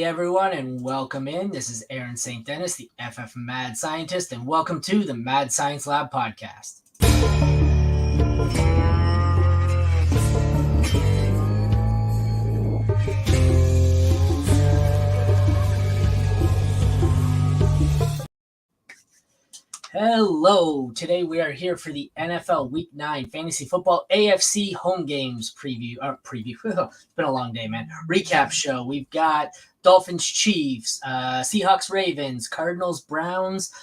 Hey everyone, and welcome in. This is Aaron St. Dennis, the FF Mad Scientist, and welcome to the Mad Science Lab podcast. Hello, today we are here for the NFL Week 9 Fantasy Football AFC home games preview. It's been a long day, man. Recap show. We've got Dolphins, Chiefs, Seahawks, Ravens, Cardinals, Browns,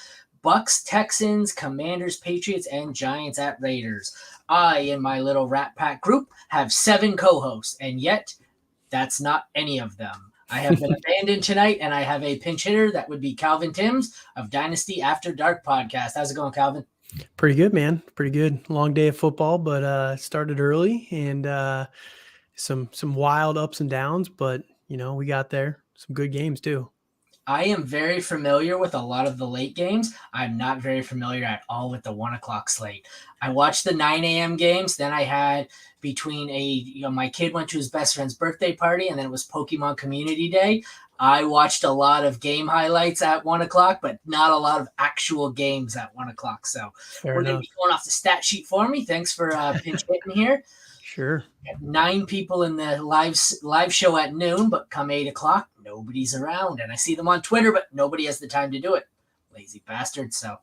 Bucks, Texans, Commanders, Patriots, and Giants at Raiders. I and my little Rat Pack group have 7 co-hosts, and yet that's not any of them. I have been abandoned tonight, and I have a pinch hitter that would be Calvin Timms of Dynasty After Dark podcast. How's it going, Calvin? Pretty good, man. Pretty good. Long day of football, but started early and some wild ups and downs, but we got there. Some good games too. I am very familiar with a lot of the late games. I'm not very familiar at all with the 1 o'clock slate. I watched the 9 a.m. games. Then I had my kid went to his best friend's birthday party, and then it was Pokemon Community Day. I watched a lot of game highlights at 1 o'clock, but not a lot of actual games at 1 o'clock. So we're going to be going off the stat sheet for me. Thanks for pinch hitting here. Sure. 9 people in the live show at noon, but come 8 o'clock, nobody's around. And I see them on Twitter, but nobody has the time to do it. Lazy bastards. So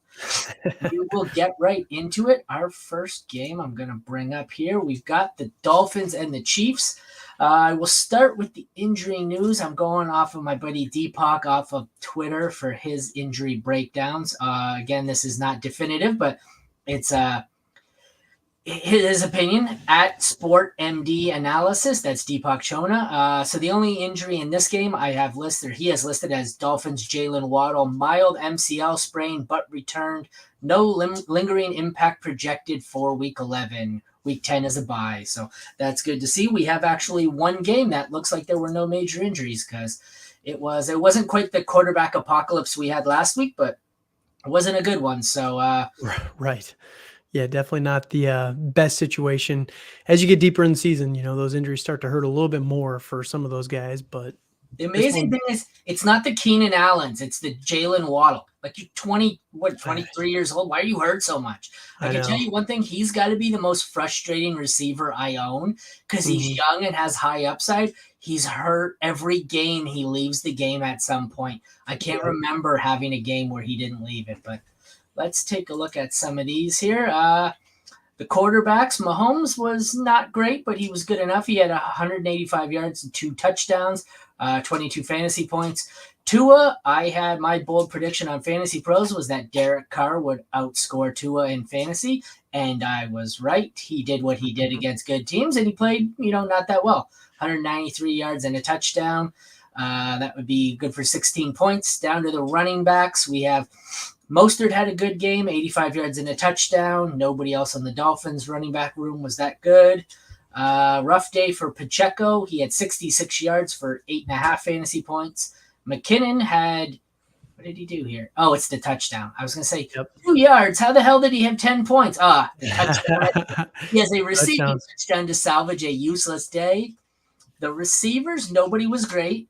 we will get right into it. Our first game I'm going to bring up here, we've got the Dolphins and the Chiefs. I will start with the injury news. I'm going off of my buddy Deepak off of Twitter for his injury breakdowns. Again, this is not definitive, but it's his opinion at Sport MD Analysis. That's Deepak Chona. So the only injury in this game he has listed as Dolphins Jalen Waddle, mild MCL sprain, but returned. No lingering impact projected for Week 11. Week 10 is a bye. So that's good to see. We have actually one game that looks like there were no major injuries because it wasn't quite the quarterback apocalypse we had last week, but it wasn't a good one. So right. Yeah, definitely not the best situation. As you get deeper in the season, those injuries start to hurt a little bit more for some of those guys. But the amazing thing is it's not the Keenan Allens, it's the Jalen Waddle. Like you're 23 years old. Why are you hurt so much? I can tell you one thing, he's got to be the most frustrating receiver I own because he's young and has high upside. He's hurt every game. He leaves the game at some point. I can't remember having a game where he didn't leave it, but let's take a look at some of these here. The quarterbacks, Mahomes was not great, but he was good enough. He had 185 yards and 2 touchdowns, 22 fantasy points. Tua, I had my bold prediction on Fantasy Pros was that Derek Carr would outscore Tua in fantasy, and I was right. He did what he did against good teams, and he played, not that well. 193 yards and a touchdown. That would be good for 16 points. Down to the running backs, we have Mostert had a good game, 85 yards and a touchdown. Nobody else on the Dolphins running back room was that good. Rough day for Pacheco. He had 66 yards for 8.5 fantasy points. McKinnon had, what did he do here? Oh, it's the touchdown. I was going to say 2 yards. How the hell did he have 10 points? The touchdown. He has a receiving touchdown to salvage a useless day. The receivers, nobody was great.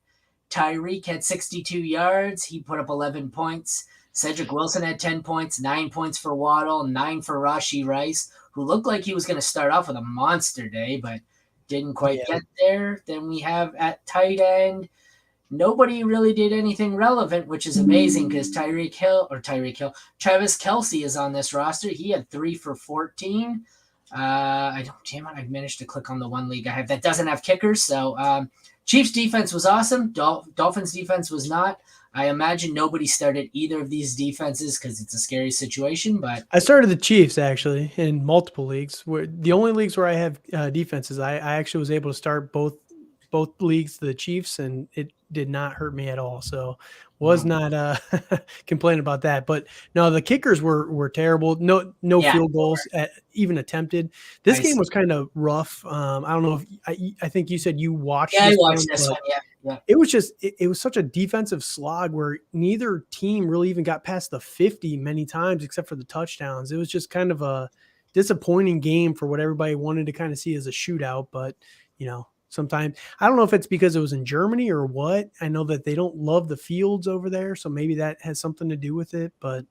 Tyreek had 62 yards. He put up 11 points. Cedric Wilson had 10 points, 9 points for Waddle, 9 for Rashee Rice, who looked like he was going to start off with a monster day, but didn't quite get there. Then we have at tight end, nobody really did anything relevant, which is amazing because Travis Kelce is on this roster. He had 3 for 14. I managed to click on the one league I have that doesn't have kickers. So Chiefs defense was awesome. Dolphins defense was not. I imagine nobody started either of these defenses because it's a scary situation. But I started the Chiefs actually in multiple leagues. Where the only leagues where I have defenses, I actually was able to start both leagues, the Chiefs, and it did not hurt me at all. So was not complaining about that. But no, the kickers were terrible. No field goals even attempted. This game was kind of rough. I don't know if I think you said you watched. Yeah, I watched this one. Yeah. It was just it was such a defensive slog where neither team really even got past the 50 many times except for the touchdowns. It was just kind of a disappointing game for what everybody wanted to kind of see as a shootout, but sometimes. I don't know if it's because it was in Germany or what. I know that they don't love the fields over there, so maybe that has something to do with it. But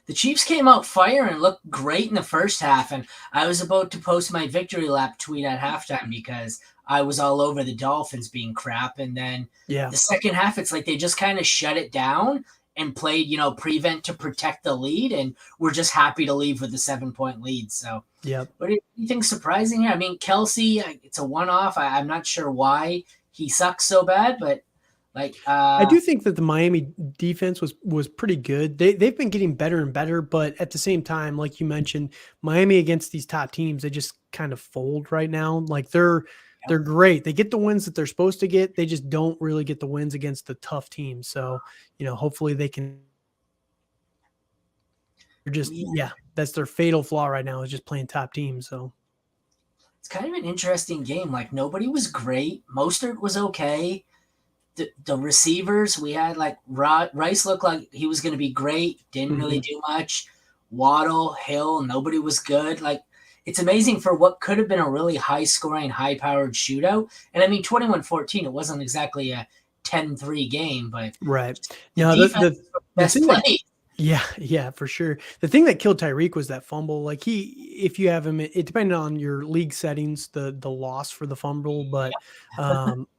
the Chiefs came out fire and looked great in the first half, and I was about to post my victory lap tweet at halftime because I was all over the Dolphins being crap. And then yeah, the second half, it's like they just kind of shut it down and played, prevent to protect the lead, and we're just happy to leave with the 7-point lead. So, yeah. what do you think surprising here? I mean, Kelsey, it's a one-off. I'm not sure why he sucks so bad, but I do think that the Miami defense was pretty good. They've been getting better and better, but at the same time, like you mentioned, Miami against these top teams, they just kind of fold right now. Like they're great. They get the wins that they're supposed to get. They just don't really get the wins against the tough teams. So, hopefully they can. They're just that's their fatal flaw right now is just playing top teams. So it's kind of an interesting game. Like nobody was great. Mostert was okay. The receivers we had, like Rice looked like he was going to be great. Didn't really do much. Waddle, Hill, nobody was good. Like it's amazing for what could have been a really high scoring, high powered shootout. And I mean, 21-14, it wasn't exactly a 10-3 game, but right. No, the best play. Yeah, for sure. The thing that killed Tyreek was that fumble. Like if you have him, it depended on your league settings, the loss for the fumble, but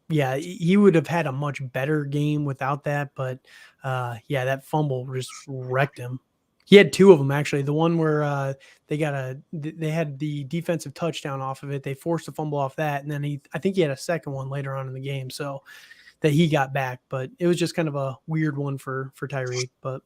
yeah, he would have had a much better game without that. But that fumble just wrecked him. He had two of them actually. The one where they had the defensive touchdown off of it. They forced a fumble off that, and then I think he had a second one later on in the game, so that he got back. But it was just kind of a weird one for Tyreek. But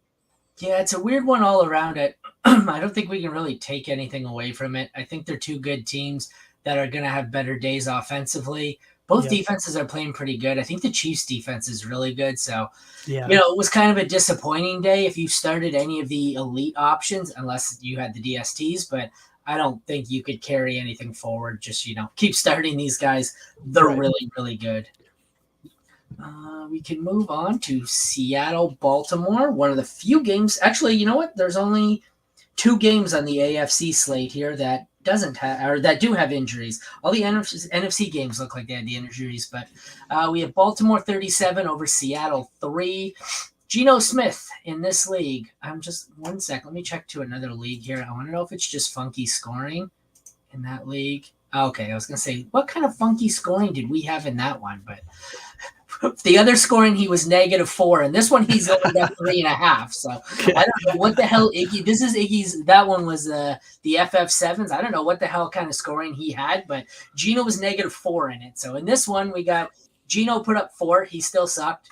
yeah, it's a weird one all around it. I don't think we can really take anything away from it. I think they're two good teams that are going to have better days offensively. Both defenses are playing pretty good. I think the Chiefs defense is really good. So, it was kind of a disappointing day if you started any of the elite options, unless you had the DSTs, but I don't think you could carry anything forward. Just, keep starting these guys. They're really, really good. We can move on to Seattle, Baltimore. One of the few games. Actually, you know what? There's only 2 games on the AFC slate here that doesn't have or that do have injuries. All the NFC games look like they had the injuries, but we have Baltimore 37 over Seattle 3. Geno Smith in this league. I'm just 1 sec. Let me check to another league here. I want to know if it's just funky scoring in that league. Okay, I was gonna say what kind of funky scoring did we have in that one, but. The other scoring, he was -4, and this one he's only got 3.5. So I don't know what the hell Iggy. This is Iggy's. That one was the FF7s. I don't know what the hell kind of scoring he had, but Geno was -4 in it. So in this one, we got Geno put up 4. He still sucked.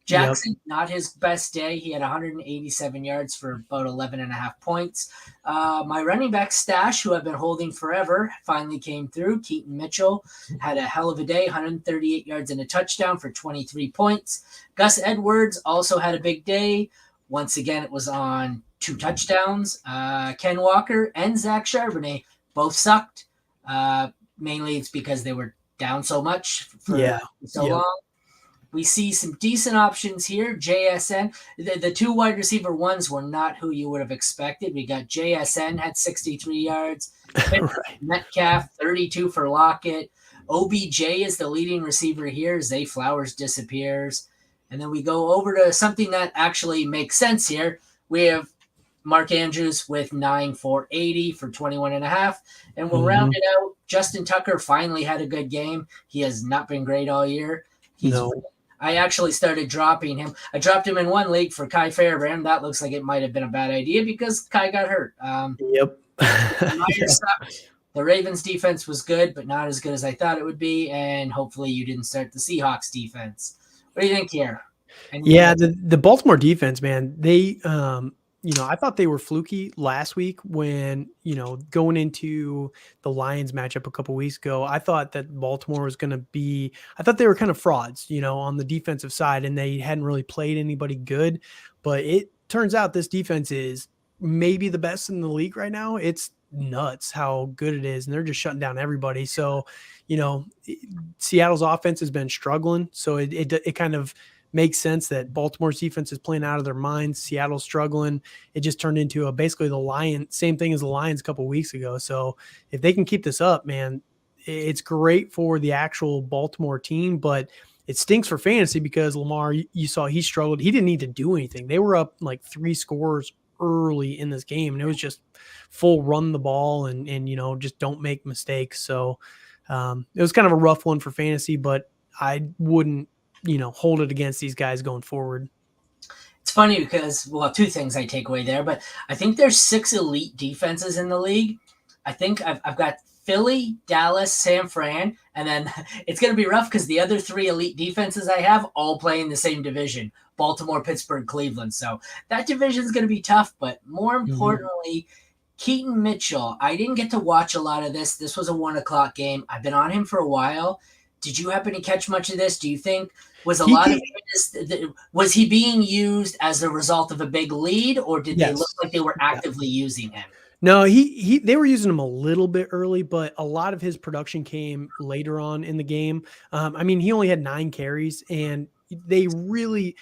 Jackson, not his best day. He had 187 yards for about 11.5 points. My running back stash, who I've been holding forever, finally came through. Keaton Mitchell had a hell of a day, 138 yards and a touchdown for 23 points. Gus Edwards also had a big day. Once again, it was on 2 touchdowns. Ken Walker and Zach Charbonnet both sucked. Mainly it's because they were down so much for so long. We see some decent options here. JSN, the 2 wide receiver ones were not who you would have expected. We got JSN had 63 yards. Metcalf, 32 for Lockett. OBJ is the leading receiver here. Zay Flowers disappears. And then we go over to something that actually makes sense here. We have Mark Andrews with 9 for 80 for 21.5. And we'll round it out. Justin Tucker finally had a good game. He has not been great all year. I actually started dropping him. I dropped him in one league for Kai Fairbairn. That looks like it might have been a bad idea because Kai got hurt. The Ravens defense was good, but not as good as I thought it would be. And hopefully you didn't start the Seahawks defense. What do you think here? The Baltimore defense, man, they I thought they were fluky last week when, going into the Lions matchup a couple weeks ago. I thought that Baltimore was going to be – I thought they were kind of frauds, on the defensive side, and they hadn't really played anybody good. But it turns out this defense is maybe the best in the league right now. It's nuts how good it is, and they're just shutting down everybody. So, Seattle's offense has been struggling, so it kind of – makes sense that Baltimore's defense is playing out of their minds. Seattle's struggling. It just turned into basically the Lions, same thing as the Lions a couple of weeks ago. So if they can keep this up, man, it's great for the actual Baltimore team, but it stinks for fantasy because Lamar, you saw he struggled. He didn't need to do anything. They were up like 3 scores early in this game, and it was just full run the ball and just don't make mistakes. So it was kind of a rough one for fantasy, but I wouldn't hold it against these guys going forward. It's funny because, well, two things I take away there, but I think there's 6 elite defenses in the league. I think I've got Philly, Dallas, San Fran, and then it's going to be rough because the other 3 elite defenses I have all play in the same division: Baltimore, Pittsburgh, Cleveland. So that division is going to be tough, but more importantly, Keaton Mitchell, I didn't get to watch a lot of this. This was a 1:00 game. I've been on him for a while. Did you happen to catch much of this? Do you think was was he being used as a result of a big lead, or did they look like they were actively using him? No, they were using him a little bit early, but a lot of his production came later on in the game. I mean, he only had 9 carries, and they really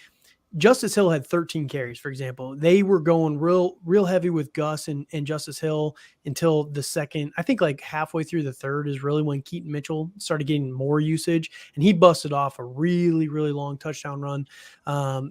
Justice Hill had 13 carries, for example. They were going real heavy with Gus and Justice Hill until the second. I think like halfway through the third is really when Keaton Mitchell started getting more usage, and he busted off a really, really long touchdown run.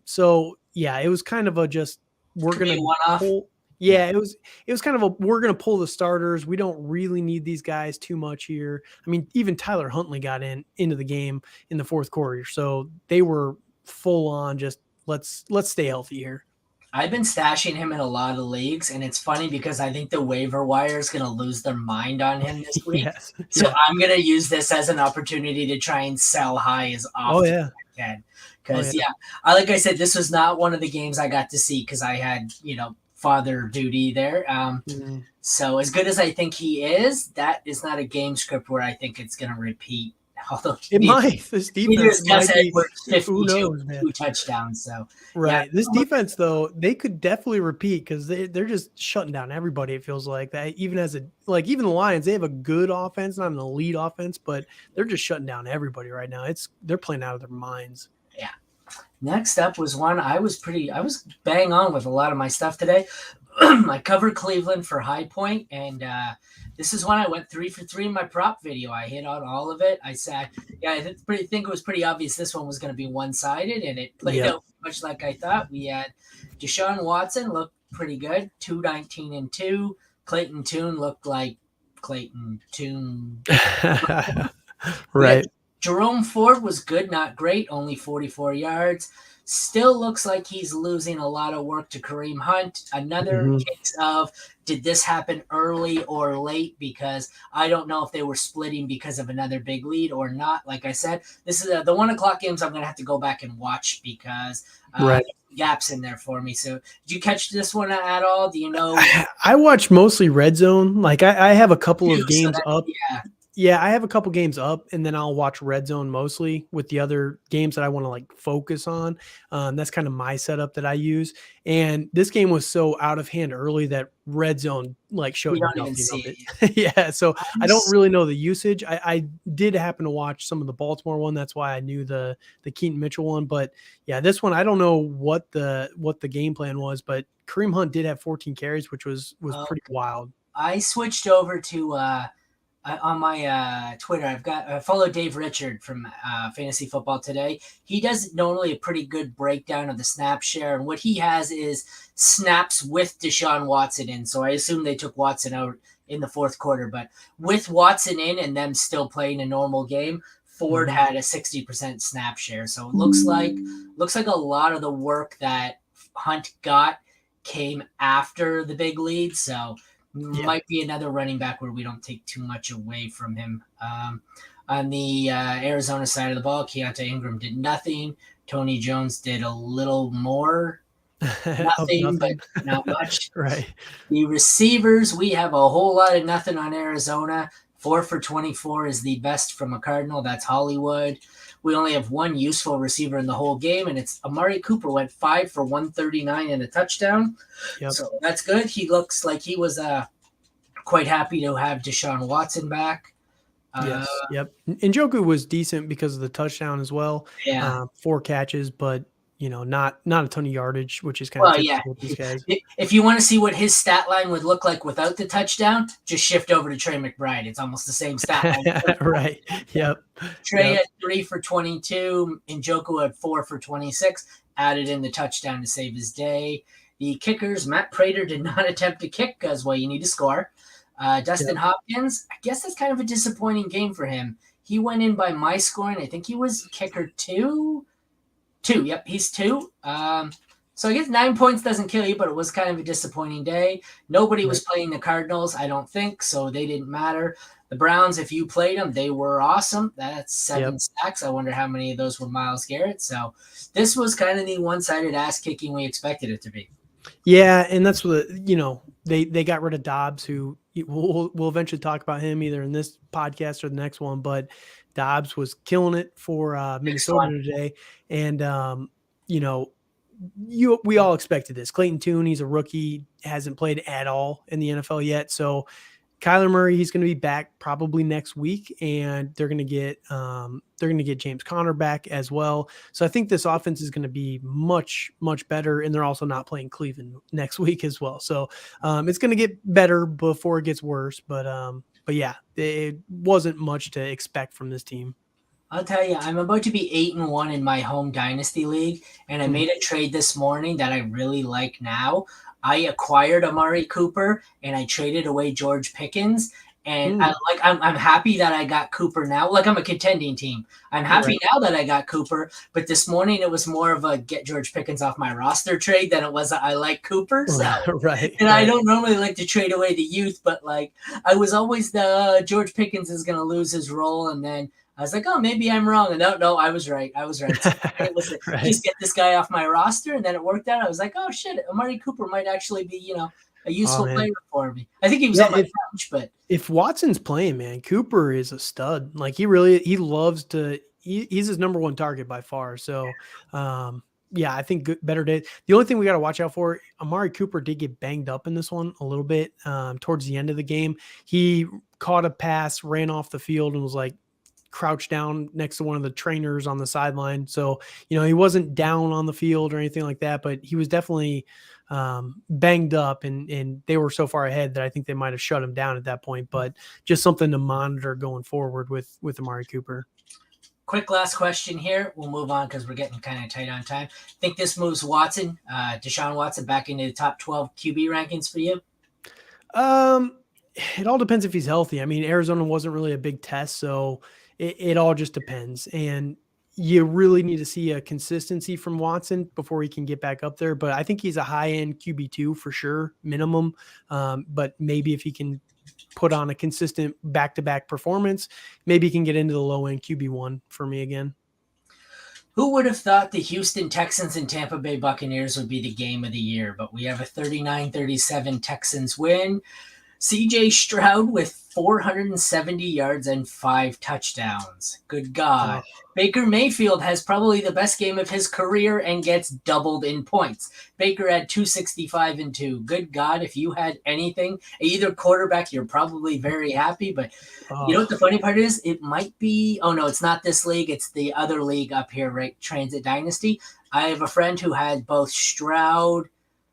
So yeah, it was kind of a just we're going to pull. Yeah, it was kind of a we're going to pull the starters. We don't really need these guys too much here. I mean, even Tyler Huntley got into the game in the fourth quarter, so they were full on just let's stay healthy here. I've been stashing him in a lot of leagues, and it's funny because I think the waiver wire is going to lose their mind on him this week. Yes. So I'm going to use this as an opportunity to try and sell high as often as I can. Because, like I said, this was not one of the games I got to see because I had, father duty there. So as good as I think he is, that is not a game script where I think it's going to repeat. Although it might. This defense might be, 52 touchdowns. So right. This defense, though, they could definitely repeat because they're just shutting down everybody. It feels like that. Even even the Lions, they have a good offense, not an elite offense, but they're just shutting down everybody right now. They're playing out of their minds. Yeah. Next up was one I was bang on with a lot of my stuff today. I covered Cleveland for High Point, and this is when I went 3 for 3 in my prop video. I hit on all of it. I said, I think it was pretty obvious this one was going to be one-sided, and it played out much like I thought. We had Deshaun Watson looked pretty good, 219-2. Clayton Tune looked like Clayton Tune. Right. Jerome Ford was good, not great, only 44 yards. Still looks like he's losing a lot of work to Kareem Hunt. Another case of, did this happen early or late? Because I don't know if they were splitting because of another big lead or not. Like I said, this is the 1:00 games I'm going to have to go back and watch because gaps in there for me. So did you catch this one at all? Do you know? I watch mostly Red Zone. Like I have a couple of games up. Yeah, I have a couple games up, and then I'll watch Red Zone mostly with the other games that I want to like focus on. That's kind of my setup that I use. And this game was so out of hand early that Red Zone like showed nothing of it. Yeah, so I don't really know the usage. I did happen to watch some of the Baltimore one. That's why I knew the Keaton Mitchell one. But yeah, this one I don't know what the game plan was, but Kareem Hunt did have 14 carries, which was pretty wild. I switched over to on my Twitter, I follow Dave Richard from Fantasy Football Today. He does normally a pretty good breakdown of the snap share, and what he has is snaps with Deshaun Watson in. So I assume they took Watson out in the fourth quarter, but with Watson in and them still playing a normal game, Ford had a 60% snap share. So it looks like a lot of the work that Hunt got came after the big lead. So might be another running back where we don't take too much away from him. On the Arizona side of the ball, Keontae Ingram did nothing. Tony Jones did a little more. Nothing, but not much. Right. The receivers, we have a whole lot of nothing on Arizona. 4 for 24 is the best from a Cardinal. That's Hollywood. We only have one useful receiver in the whole game, and it's Amari Cooper went 5 for 139 and a touchdown. Yep. So that's good. He looks like he was quite happy to have Deshaun Watson back. Yes. Yep. Njoku was decent because of the touchdown as well. Yeah. 4 catches, but not a ton of yardage, which is kind of Well, yeah. typical with these guys. If you want to see what his stat line would look like without the touchdown, just shift over to Trey McBride. It's almost the same stat line. Right. Yep. Trey had 3 for 22. Njoku had 4 for 26. Added in the touchdown to save his day. The kickers, Matt Prater did not attempt to kick because, well, you need to score. Dustin Hopkins, I guess that's kind of a disappointing game for him. He went in by my scoring. I think he was kicker 2. 2, yep, he's 2. So I guess 9 points doesn't kill you, but it was kind of a disappointing day. Nobody was playing the Cardinals, I don't think, so they didn't matter. The Browns, if you played them, they were awesome. That's 7 sacks. I wonder how many of those were Myles Garrett. So this was kind of the one-sided ass-kicking we expected it to be. Yeah, and that's what they got rid of Dobbs, who we'll eventually talk about him either in this podcast or the next one. But Dobbs was killing it for Minnesota today, and we all expected this. Clayton Tune, he's a rookie, hasn't played at all in the NFL yet, so Kyler Murray, he's going to be back probably next week, and they're going to get James Conner back as well. So I think this offense is going to be much, much better, and they're also not playing Cleveland next week as well. So it's going to get better before it gets worse. But yeah, it wasn't much to expect from this team. I'll tell you, I'm about to be 8-1 in my home dynasty league, and I made a trade this morning that I really like now. I acquired Amari Cooper and I traded away George Pickens. And I'm happy that I got Cooper now. Like, I'm a contending team. I'm happy now that I got Cooper. But this morning it was more of a get George Pickens off my roster trade than it was a I like Cooper. So, I don't normally like to trade away the youth, but like I was always the George Pickens is going to lose his role, and then I was like, oh, maybe I'm wrong. And no, I was right. So it was just get this guy off my roster, and then it worked out. I was like, oh shit, Amari Cooper might actually be, a useful player for me. I think he was on my couch, but if Watson's playing, man, Cooper is a stud. Like he loves to. He's his number one target by far. So, yeah, I think better day. The only thing we got to watch out for, Amari Cooper did get banged up in this one a little bit towards the end of the game. He caught a pass, ran off the field, and was like crouched down next to one of the trainers on the sideline. So, he wasn't down on the field or anything like that, but he was definitely banged up, and they were so far ahead that I think they might have shut him down at that point. But just something to monitor going forward with Amari Cooper. Quick last question here. We'll move on because we're getting kind of tight on time. Think this moves Deshaun Watson back into the top 12 QB rankings for you? It all depends if he's healthy. I mean, Arizona wasn't really a big test, so it all just depends. And you really need to see a consistency from Watson before he can get back up there. But I think he's a high-end QB2 for sure, minimum. But maybe if he can put on a consistent back-to-back performance, maybe he can get into the low-end QB1 for me again. Who would have thought the Houston Texans and Tampa Bay Buccaneers would be the game of the year? But we have a 39-37 Texans win. CJ Stroud with 470 yards and 5 touchdowns. Good God. Baker Mayfield has probably the best game of his career and gets doubled in points. Baker had 265 and 2. Good God, if you had anything, either quarterback, you're probably very happy. But you know what the funny part is? It might be, it's not this league. It's the other league up here, right? Transit Dynasty. I have a friend who had both Stroud.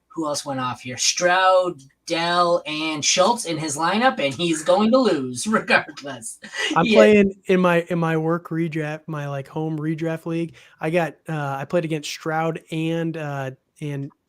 Who else went off here? Stroud, Dell, and Schultz in his lineup, and he's going to lose regardless. I'm playing in my work redraft, my like home redraft league. I played against Stroud and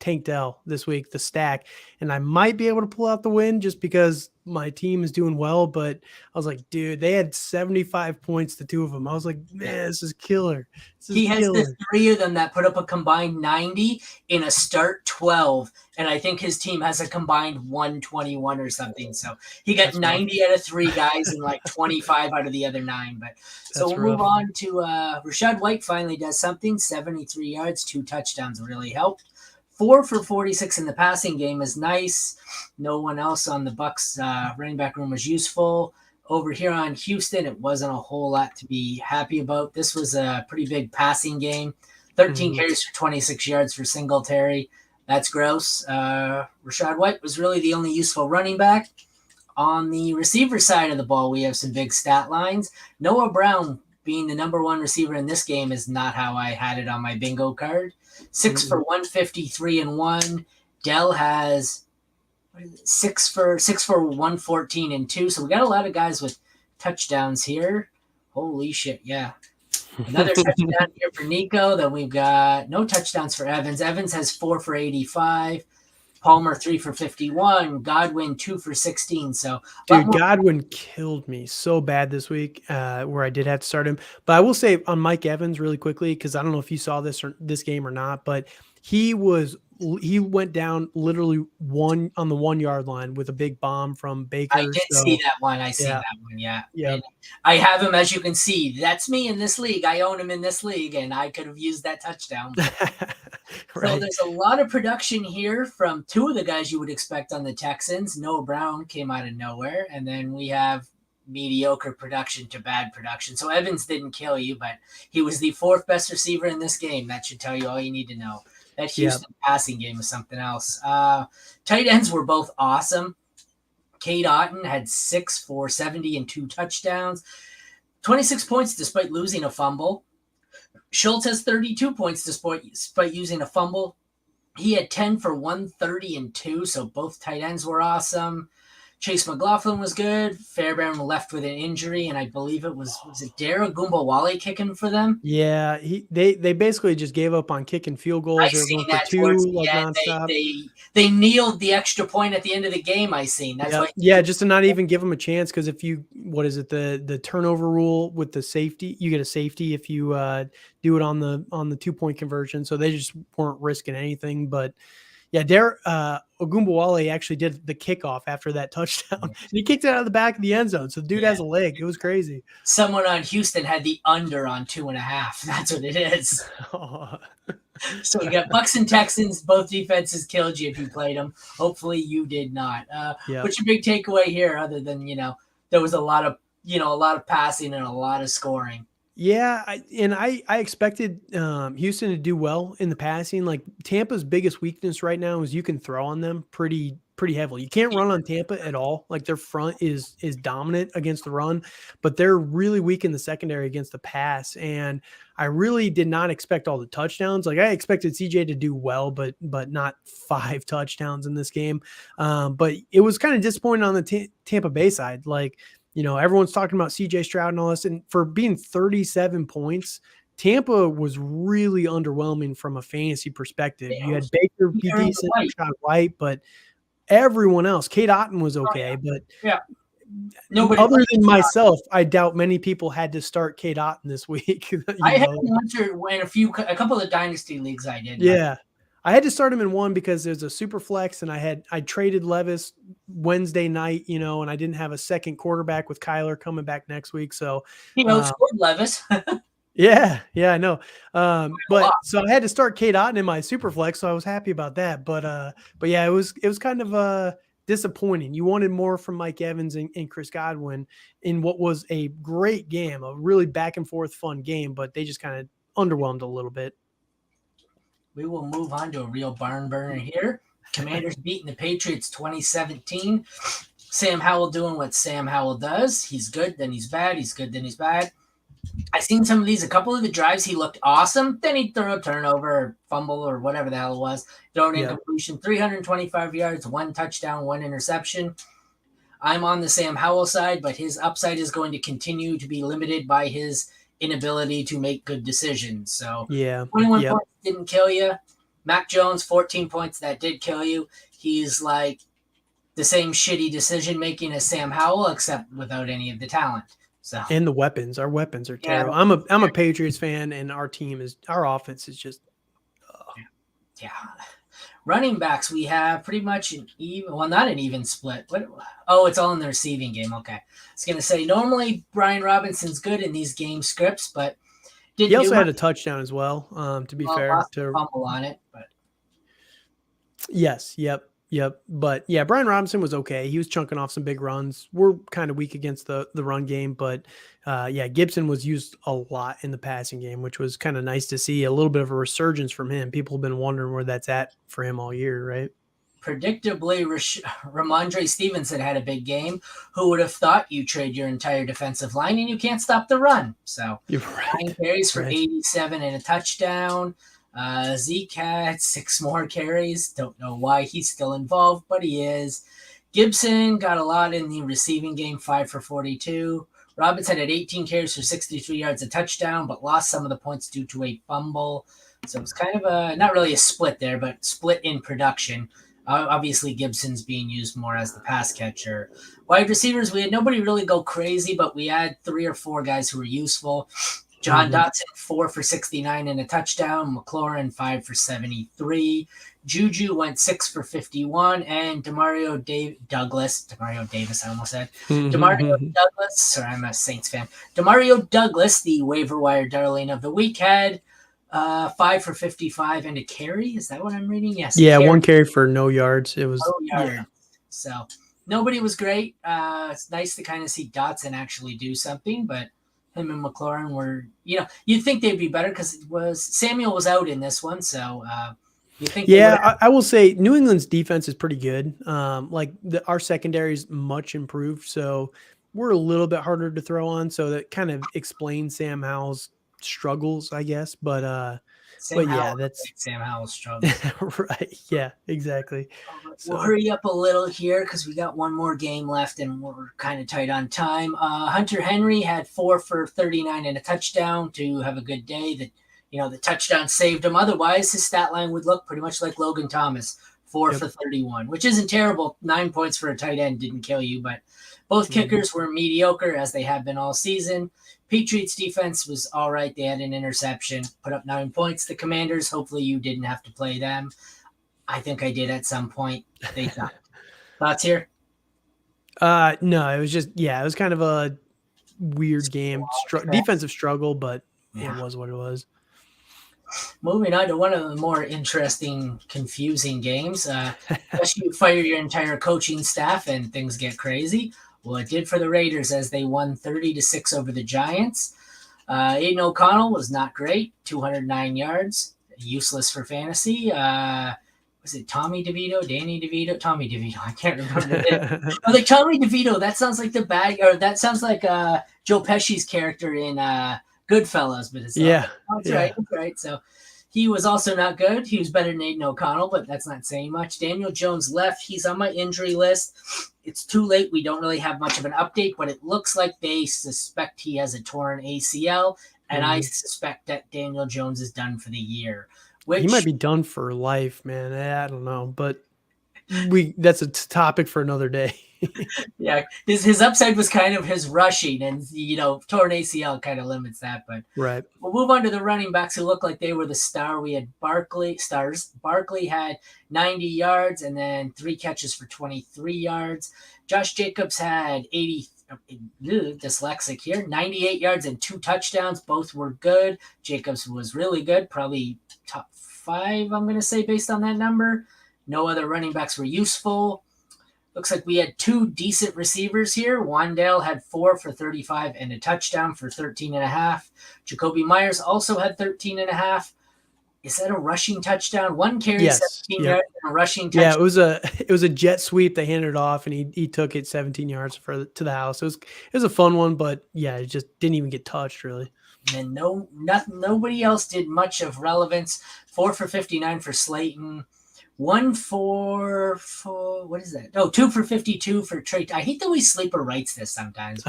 Tank Dell this week, the stack, and I might be able to pull out the win just because my team is doing well. But I was like, dude, they had 75 points, the two of them. I was like, man, this is killer. He has the 3 of them that put up a combined 90 in a start 12, and I think his team has a combined 121 or something. So he got 90 out of 3 guys and like 25 out of the other 9. But so we'll move on to Rachaad White. Finally does something. 73 yards, 2 touchdowns really helped. 4 for 46 in the passing game is nice. No one else on the Bucs running back room was useful. Over here on Houston, it wasn't a whole lot to be happy about. This was a pretty big passing game. 13 carries for 26 yards for Singletary. That's gross. Rachaad White was really the only useful running back. On the receiver side of the ball, we have some big stat lines. Noah Brown being the number 1 receiver in this game is not how I had it on my bingo card. 6 for 153 and 1. Dell has 6 for 114 and 2. So we got a lot of guys with touchdowns here. Holy shit, yeah. Another touchdown here for Nico. Then we've got no touchdowns for Evans. Evans has 4 for 85. Palmer 3 for 51. Godwin 2 for 16. So, dude, Godwin killed me so bad this week, where I did have to start him. But I will say on Mike Evans really quickly, because I don't know if you saw this game or not, but he went down literally on the 1 yard line with a big bomb from Baker. I did see that one. Yeah. Yeah. And I have him, as you can see. That's me in this league. I own him in this league, and I could have used that touchdown. Right. So there's a lot of production here from two of the guys you would expect on the Texans. Noah Brown came out of nowhere, and then we have mediocre production to bad production. So Evans didn't kill you, but he was the 4th best receiver in this game. That should tell you all you need to know. That Houston passing game was something else. Tight ends were both awesome. Cade Otton had 6 for 70 and 2 touchdowns. 26 points despite losing a fumble. Schultz has 32 points despite using a fumble. He had 10 for 130 and 2, so both tight ends were awesome. Chase McLaughlin was good. Fairbairn left with an injury, and I believe it was it Dara Gumbawale kicking for them? Yeah, they basically just gave up on kicking field goals. I seen that towards the end. They kneeled the extra point at the end of the game. I seen that's why. Just to not even give them a chance, because if you the turnover rule with the safety, you get a safety if you do it on the 2-point conversion. So they just weren't risking anything, but. Yeah, Ogunbowale actually did the kickoff after that touchdown. And he kicked it out of the back of the end zone. So the dude has a leg. It was crazy. Someone on Houston had the under on 2.5. That's what it is. So we got Bucks and Texans. Both defenses killed you if you played them. Hopefully you did not. What's your big takeaway here, other than there was a lot of passing and a lot of scoring? Yeah, I expected Houston to do well in the passing. Like Tampa's biggest weakness right now is you can throw on them pretty heavily. You can't run on Tampa at all. Like their front is dominant against the run, but they're really weak in the secondary against the pass. And I really did not expect all the touchdowns. Like I expected CJ to do well, but not 5 touchdowns in this game. But it was kind of disappointing on the Tampa Bay side. Like, everyone's talking about CJ Stroud and all this, and for being 37 points, Tampa was really underwhelming from a fantasy perspective. You had Baker be decent, Rashad White, but everyone else, Cade Otton was okay, but nobody other than myself, I doubt many people had to start Cade Otton this week. I had to in a couple of dynasty leagues I did. Yeah. I had to start him in one because there's a super flex, and I traded Levis Wednesday night, and I didn't have a second quarterback with Kyler coming back next week. So scored Levis. Yeah, I know. But so I had to start Cade Otton in my super flex, so I was happy about that. But yeah, it was kind of disappointing. You wanted more from Mike Evans and Chris Godwin in what was a great game, a really back and forth fun game, but they just kind of underwhelmed a little bit. We will move on to a real barn burner here. Commanders beating the Patriots 2017. Sam Howell doing what Sam Howell does. He's good, then he's bad. He's good, then he's bad. I seen some of these. A couple of the drives, he looked awesome. Then he'd throw a turnover or fumble or whatever the hell it was. Throw an incompletion. 325 yards, 1 touchdown, 1 interception. I'm on the Sam Howell side, but his upside is going to continue to be limited by his inability to make good decisions. So 21 points didn't kill you. Mac Jones, 14 points, that did kill you. He's like the same shitty decision making as Sam Howell, except without any of the talent. So and the weapons, our weapons are terrible. I'm a Patriots fan, and our offense is just Running backs, we have pretty much an even, well, not an even split. It's all in the receiving game. Okay. I was going to say, normally Brian Robinson's good in these game scripts, but he also had a touchdown as well, to be fair. To fumble on it, but yes, yep. But yeah, Brian Robinson was okay. He was chunking off some big runs. We're kind of weak against the run game, but Gibson was used a lot in the passing game, which was kind of nice to see. A little bit of a resurgence from him. People have been wondering where that's at for him all year, right? Predictably, Ramondre Stevenson had a big game. Who would have thought you trade your entire defensive line and you can't stop the run? So 9 carries for 87 and a touchdown. Zeke had 6 more carries. Don't know why he's still involved, but he is. Gibson got a lot in the receiving game, 5 for 42. Robinson had 18 carries for 63 yards, a touchdown, but lost some of the points due to a fumble. So it was kind of not really a split there, but split in production. Obviously, Gibson's being used more as the pass catcher. Wide receivers, we had nobody really go crazy, but we had 3 or 4 guys who were useful. John Dotson, 4 for 69 and a touchdown. McLaurin, 5 for 73. Juju went 6 for 51. And Demario Davis, I almost said. Demario Douglas, sorry, I'm a Saints fan. Demario Douglas, the waiver wire darling of the week, had 5 for 55 and a carry. Is that what I'm reading? Yes. Yeah, 1 carry for no yards. It was yards. So nobody was great. It's nice to kind of see Dotson actually do something, but him and McLaurin were, you'd think they'd be better because Samuel was out in this one. So you think? Yeah, I will say New England's defense is pretty good. Our secondary is much improved, so we're a little bit harder to throw on. So that kind of explains Sam Howell's struggles, I guess. But that's Sam Howell's struggles. Right. Yeah, exactly. We'll hurry up a little here because we got one more game left and we're kind of tight on time. Hunter Henry had 4 for 39 and a touchdown to have a good day. The touchdown saved him. Otherwise, his stat line would look pretty much like Logan Thomas, 4 for 31, which isn't terrible. 9 points for a tight end didn't kill you, but both kickers were mediocre as they have been all season. Patriots defense was all right. They had an interception, put up 9 points. The Commanders, hopefully you didn't have to play them. I think I did at some point. They thoughts here? No, it was just, it was kind of a weird game. Defensive struggle, but it was what it was. Moving on to one of the more interesting, confusing games. Unless you fire your entire coaching staff and things get crazy. Well, it did for the Raiders as they won 30-6 over the Giants. Aiden O'Connell was not great, 209 yards, useless for fantasy. Was it Tommy DeVito, Danny DeVito, Tommy DeVito? I can't remember. Like Tommy DeVito, that sounds like that sounds like Joe Pesci's character in Goodfellas, but it's that's right. So he was also not good. He was better than Aiden O'Connell, but that's not saying much. Daniel Jones left. He's on my injury list. It's too late. We don't really have much of an update, but it looks like they suspect he has a torn ACL, and I suspect that Daniel Jones is done for the year. He might be done for life, man. I don't know, but that's a topic for another day. Yeah, his upside was kind of his rushing, and torn ACL kind of limits that. But right, we'll move on to the running backs who look like they were the star. We had Barkley had 90 yards and then 3 catches for 23 yards. Josh Jacobs had 98 yards and 2 touchdowns. Both were good. Jacobs was really good, probably top 5, I'm going to say, based on that number. No other running backs were useful. Looks like we had 2 decent receivers here. Wandale had 4 for 35 and a touchdown for 13.5. Jacoby Myers also had 13.5. Is that a rushing touchdown? 1 carry, 17 yards, and a rushing touchdown. Yeah, it was a jet sweep. They handed it off, and he took it 17 yards to the house. It was a fun one, but it just didn't even get touched really. And nobody else did much of relevance. 4 for 59 for Slayton. 1 for what is that? 2 for 52 for Trey. I hate that we sleeper writes this sometimes.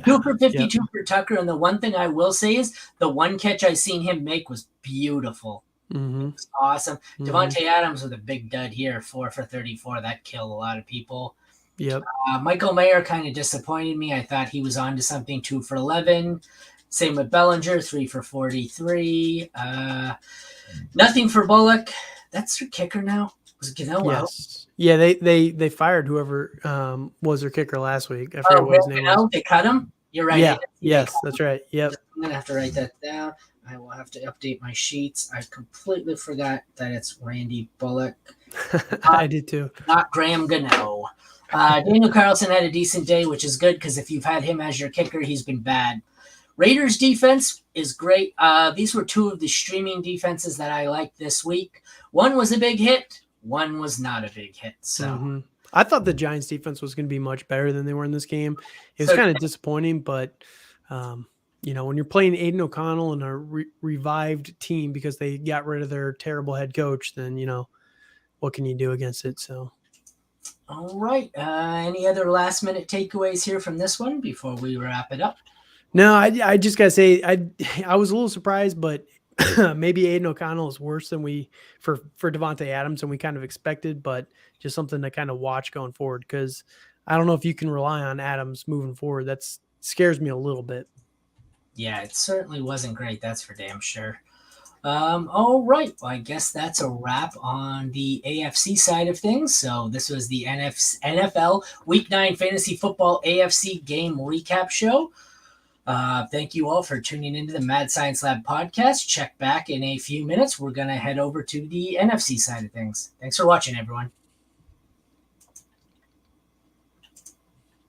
2 for 52 for Tucker. And the one thing I will say is the 1 catch I seen him make was beautiful. It was awesome. Devontae Adams with a big dud here, 4 for 34. That killed a lot of people. Yep. Michael Mayer kind of disappointed me. I thought he was on to something. 2 for 11. Same with Bellinger, 3 for 43. Nothing for Bullock. That's their kicker now. Was it Gano out? Yeah, they fired whoever was their kicker last week. I forget what his name was. They cut him? You're right. Yeah. Yes, that's right. Yep. I'm going to have to write that down. I will have to update my sheets. I completely forgot that it's Randy Bullock. I did too. Not Graham Gano. Daniel Carlson had a decent day, which is good because if you've had him as your kicker, he's been bad. Raiders defense is great. These were 2 of the streaming defenses that I liked this week. One was a big hit. One was not a big hit. So I thought the Giants defense was going to be much better than they were in this game. It was kind of disappointing, but when you're playing Aiden O'Connell and a revived team because they got rid of their terrible head coach, then, what can you do against it? So. All right. Any other last minute takeaways here from this one before we wrap it up? No, I just gotta say I was a little surprised, but maybe Aiden O'Connell is worse than for Devontae Adams than we kind of expected, but just something to kind of watch going forward because I don't know if you can rely on Adams moving forward. That scares me a little bit. Yeah, it certainly wasn't great. That's for damn sure. All right. Well, I guess that's a wrap on the AFC side of things. So this was the NFL Week 9 Fantasy Football AFC game recap show. Thank you all for tuning into the Mad Science Lab podcast. Check back in a few minutes. We're going to head over to the NFC side of things. Thanks for watching, everyone.